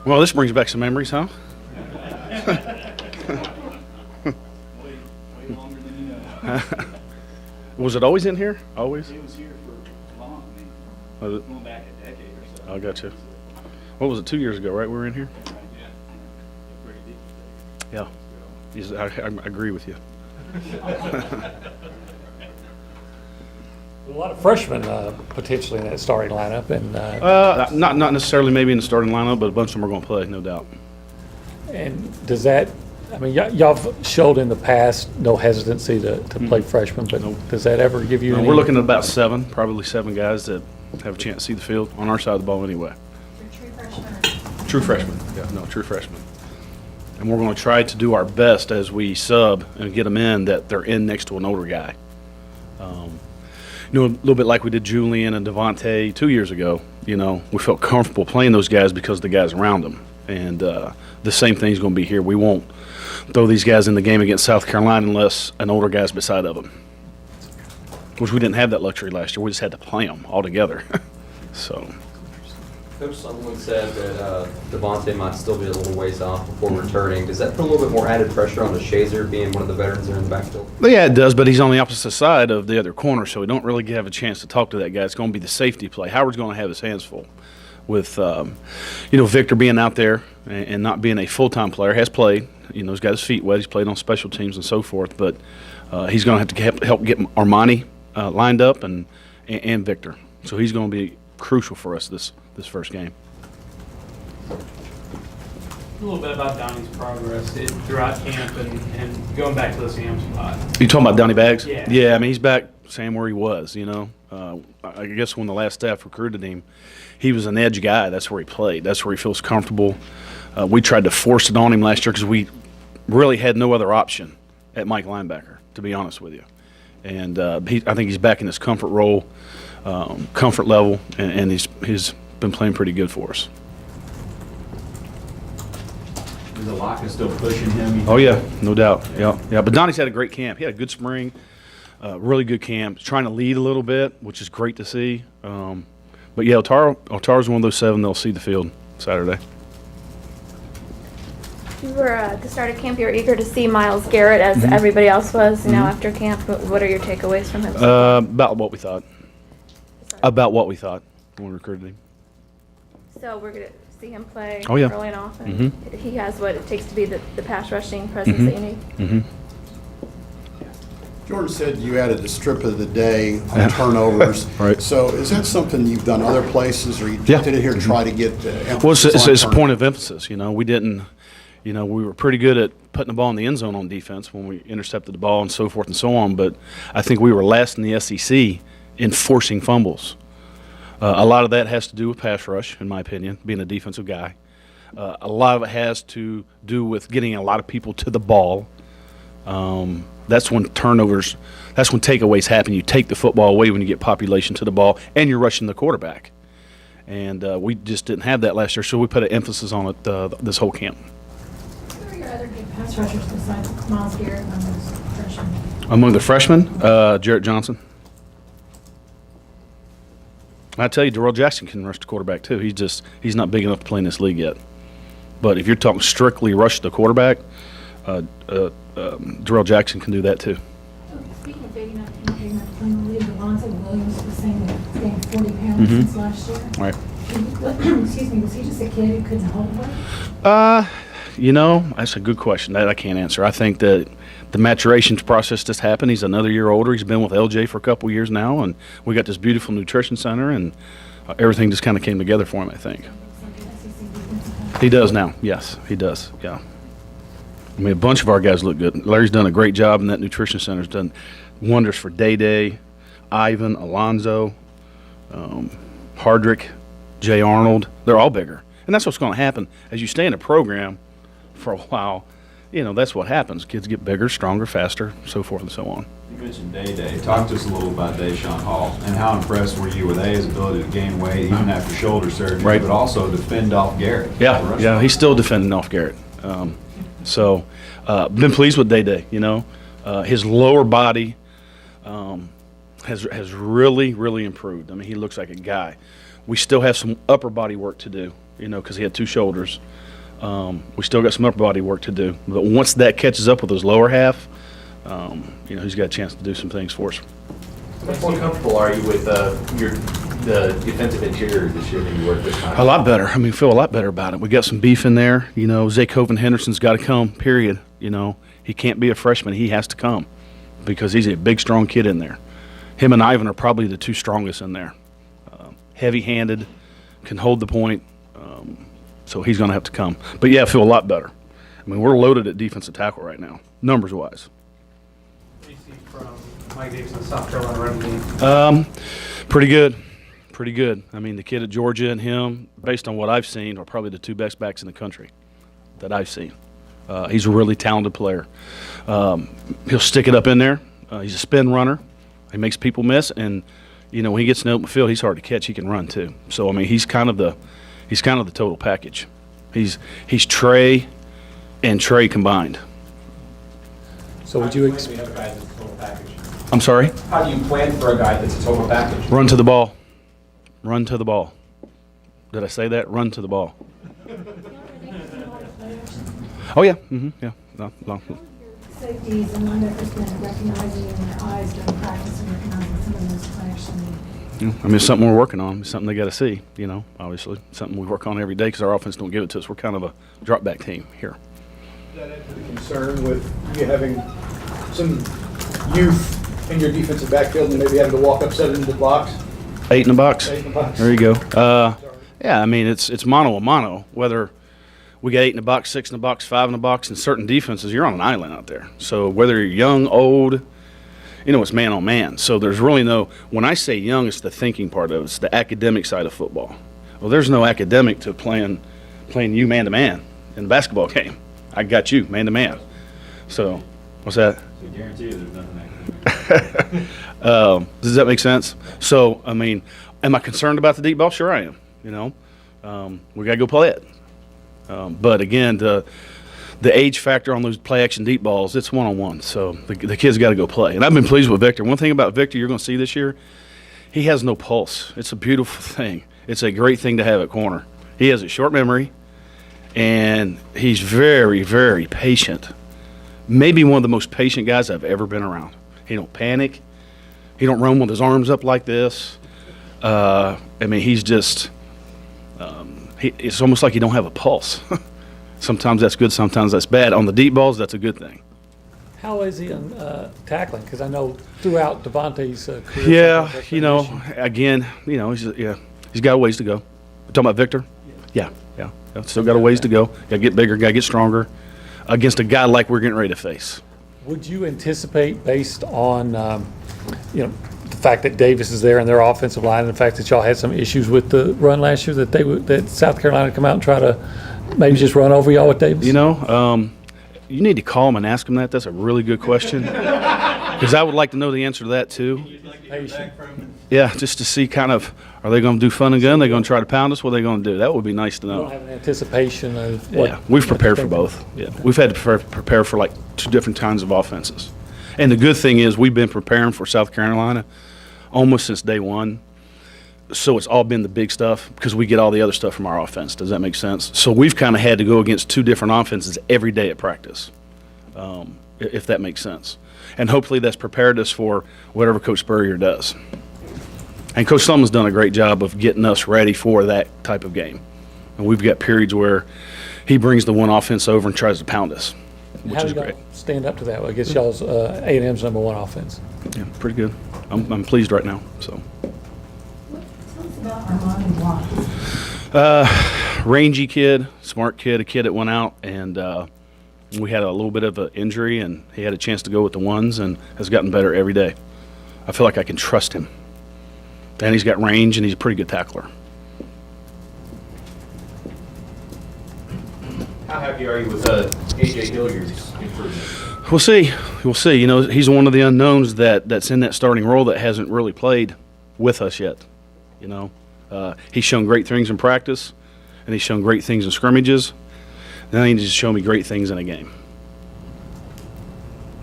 Well, this brings back some memories, huh? Way longer than you know. Was it always in here? Always? It was here for long. Was it? Going back a decade or so. I got you. What was it, 2 years ago, right? We were in here? Yeah. Pretty deep. Yeah. I agree with you. A lot of freshmen potentially in that starting lineup, and Not necessarily maybe in the starting lineup, but a bunch of them are going to play, no doubt. and does that? I mean, y'all have showed in the past no hesitancy to play freshmen, but does that ever give you? Any, We're looking at about probably seven guys that have a chance to see the field on our side of the ball anyway. True freshmen. True freshmen. Yeah, no, true freshmen. And we're going to try to do our best as we sub and get them in that they're in next to an older guy. A little bit like we did Julian and Devontae 2 years ago. We felt comfortable playing those guys because the guys around them. And the same thing's going to be here. We won't throw these guys in the game against South Carolina unless an older guy's beside of them. Which we didn't have that luxury last year. We just had to play them all together. So. Coach, someone said that Devontae might still be a little ways off before returning. Does that put a little bit more added pressure on the Shazer, being one of the veterans there in the backfield? Well, yeah, it does, but he's on the opposite side of the other corner, so we don't really have a chance to talk to that guy. It's going to be the safety play. Howard's going to have his hands full with, Victor being out there and not being a full-time player. Has played. He's got his feet wet. He's played on special teams and so forth, but he's going to have to help get Armani lined up and Victor. So he's going to be crucial for us this first game. A little bit about Donnie's progress throughout camp and going back to the Sam spot. You talking about Donnie Baggs? Yeah. Yeah, I mean, he's back same where he was, I guess when the last staff recruited him, he was an edge guy. That's where he played. That's where he feels comfortable. We tried to force it on him last year because we really had no other option at Mike linebacker, to be honest with you. And I think he's back in his comfort role, comfort level, and he's been playing pretty good for us. Is the lock still pushing him? Oh yeah, no doubt. Yeah. But Donnie's had a great camp. He had a good spring, really good camp. He's trying to lead a little bit, which is great to see. But yeah, Otaro's one of those seven that'll see the field Saturday. You were at the start of camp. You were eager to see Myles Garrett, as everybody else was. Now after camp, what are your takeaways from him? About what we thought. About what we thought when we recruited him. So we're gonna see him play Oh, yeah. early and often. He has what it takes to be the pass rushing presence that you need. Jordan said you added the strip of the day on turnovers. Right. So is that something you've done other places, or you Yeah. did it here to try to get emphasis Well, it's on a point turnovers? of emphasis. We didn't. We were pretty good at putting the ball in the end zone on defense when we intercepted the ball and so forth and so on. But I think we were last in the SEC in forcing fumbles. A lot of that has to do with pass rush, in my opinion, being a defensive guy. A lot of it has to do with getting a lot of people to the ball. That's when takeaways happen. You take the football away when you get population to the ball, and you're rushing the quarterback. And we just didn't have that last year, so we put an emphasis on it this whole camp. Who are your other good pass rushers besides Myles Garrett and those freshmen? Among the freshmen, Jarrett Johnson. I tell you, Darrell Jackson can rush the quarterback too. He's not big enough to play in this league yet. But if you're talking strictly rush the quarterback, Darrell Jackson can do that too. Speaking of big enough, not big enough to play in the league, Devontae Williams was saying that he's gained 40 pounds since last year. Right. Excuse me, was he just a kid who couldn't hold weight? That's a good question. That I can't answer. I think that the maturation process just happened. He's another year older. He's been with LJ for a couple years now, and we got this beautiful nutrition center, and everything just kind of came together for him, I think. He does now. Yes, he does. Yeah. I mean, a bunch of our guys look good. Larry's done a great job, and that nutrition center's done wonders for Day, Ivan, Alonzo, Hardrick, Jay Arnold. They're all bigger. And that's what's going to happen. As you stay in a program for a while, that's what happens. Kids get bigger, stronger, faster, so forth and so on. You mentioned Day. Talk to us a little about Deshaun Hall, and how impressed were you with his ability to gain weight even after shoulder surgery, Right. but also defend off Garrett? Yeah, he's still defending off Garrett. Been pleased with Day. His lower body has really, really improved. I mean, he looks like a guy. We still have some upper body work to do, because he had 2 shoulders. We still got some upper body work to do. But once that catches up with his lower half, he's got a chance to do some things for us. How much more comfortable are you with the defensive interior this year than you were this time? A lot better. I mean, feel a lot better about it. We got some beef in there. Zakoven Henderson's got to come, period. He can't be a freshman. He has to come because he's a big, strong kid in there. Him and Ivan are probably the 2 strongest in there. Heavy-handed, can hold the point, so he's going to have to come. But, yeah, I feel a lot better. I mean, we're loaded at defensive tackle right now, numbers-wise. What do you see from Mike Davis in the South Carolina running game? Pretty good. Pretty good. I mean, the kid at Georgia and him, based on what I've seen, are probably the 2 best backs in the country that I've seen. He's a really talented player. He'll stick it up in there. He's a spin runner. He makes people miss, and when he gets in the open field, he's hard to catch. He can run too. So I mean, he's kind of the total package. He's Trey and Trey combined. So would you How do have a guy that's a total package? I'm sorry. How do you plan for a guy that's a total package? Run to the ball. Run to the ball. Did I say that? Run to the ball. Oh yeah. Yeah. No. Safeties and linebackers been recognizing in their eyes during practice and recognizing some of those play action. I mean, it's something we're working on. It's something they got to see. Obviously, something we work on every day because our offense don't give it to us. We're kind of a drop back team here. Does that add to the concern with you having some youth in your defensive backfield and maybe having to walk up 7 in the box? 8 in the box. 8 in the box. There you go. Yeah, I mean, it's mano a mano. Whether we got 8 in the box, 6 in the box, 5 in the box, in certain defenses, you're on an island out there. So whether you're young, old, it's man on man. So there's really no – when I say young, it's the thinking part of it. It's the academic side of football. Well, there's no academic to playing you man-to-man in the basketball game. I got you man-to-man. So what's that? So guarantee you there's nothing academic. Does that make sense? So, I mean, am I concerned about the deep ball? Sure I am. We got to go play it. But again, the age factor on those play action deep balls, it's one-on-one. So the kids got to go play. And I've been pleased with Victor. One thing about Victor you're going to see this year, he has no pulse. It's a beautiful thing. It's a great thing to have at corner. He has a short memory, and he's very, very patient. Maybe one of the most patient guys I've ever been around. He don't panic. He don't run with his arms up like this. I mean, he's just it's almost like he don't have a pulse. Sometimes that's good, sometimes that's bad. On the deep balls, that's a good thing. How is he in tackling? Because I know throughout Devontae's career. Yeah, that's been an issue. again, he's got a ways to go. We're talking about Victor? Yeah. Still got a ways to go. Got to get bigger, got to get stronger against a guy like we're getting ready to face. Would you anticipate, based on the fact that Davis is there in their offensive line, and the fact that y'all had some issues with the run last year, that South Carolina come out and try to maybe just run over y'all with Davis? You need to call him and ask him that. That's a really good question. Because I would like to know the answer to that, too. Yeah, just to see kind of, are they going to do fun and gun? Are they going to try to pound us? What are they going to do? That would be nice to You know. don't have an anticipation of what? Yeah, we've prepared for both. Yeah, we've had to prepare for like 2 different kinds of offenses. And the good thing is we've been preparing for South Carolina almost since day one. So it's all been the big stuff because we get all the other stuff from our offense. Does that make sense? So we've kind of had to go against 2 different offenses every day at practice, if that makes sense. And hopefully that's prepared us for whatever Coach Spurrier does. And Coach Sumlin's done a great job of getting us ready for that type of game. And we've got periods where he brings the one offense over and tries to pound us, which How is do y'all great. stand up to that? I guess y'all's A&M's number 1 offense. Yeah, pretty good. I'm pleased right now. So. Tell us about Armani Watts. Rangy kid, smart kid, a kid that went out and we had a little bit of an injury and he had a chance to go with the ones and has gotten better every day. I feel like I can trust him. And he's got range and he's a pretty good tackler. How happy are you with A.J. Hilliard's improvement? We'll see. He's one of the unknowns that's in that starting role that hasn't really played with us yet. He's shown great things in practice, and he's shown great things in scrimmages. Now he needs to show me great things in a game.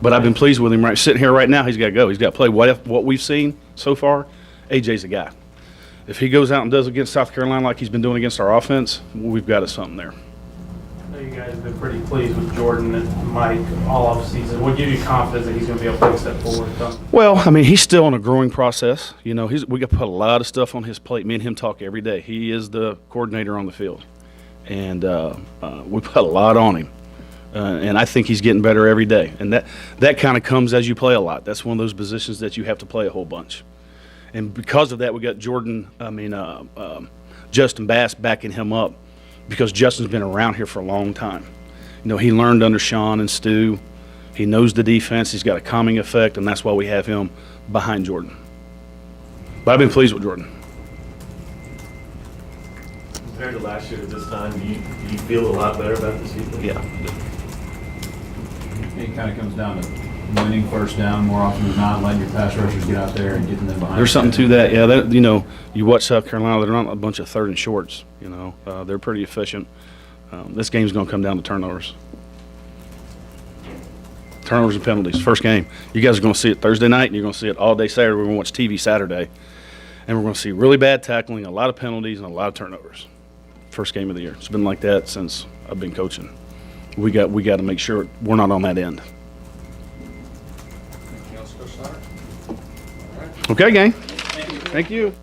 But I've been pleased with him sitting here right now. He's got to go. He's got to play what we've seen so far. AJ's the guy. if he goes out and does against South Carolina like he's been doing against our offense, we've got us something there. I know you guys have been pretty pleased with Jordan and Mike all off season. What gives you confidence that he's going to be able to take a step forward? Well, I mean, he's still in a growing process. You know, we got to put a lot of stuff on his plate. Me and him talk every day. He is the coordinator on the field, and we put a lot on him. And I think he's getting better every day. And that kind of comes as you play a lot. That's one of those positions that you have to play a whole bunch. And because of that, we got Justin Bass backing him up, because Justin's been around here for a long time. You know, he learned under Sean and Stu. He knows the defense. He's got a calming effect, and that's why we have him behind Jordan. But I've been pleased with Jordan. Compared to last year at this time, do you feel a lot better about this season? Yeah. It kind of comes down to winning first down more often than not, letting your pass rushers get out there and getting them behind. There's something to that. Yeah, you know, you watch South Carolina, they're not a bunch of third and shorts. You know, they're pretty efficient. This game's going to come down to turnovers. Turnovers and penalties. First game. You guys are going to see it Thursday night, and you're going to see it all day Saturday. We're going to watch TV Saturday. And we're going to see really bad tackling, a lot of penalties, and a lot of turnovers. First game of the year. It's been like that since I've been coaching. We got to make sure we're not on that end. Anything else, Coach Snyder? Okay, gang. Thank you.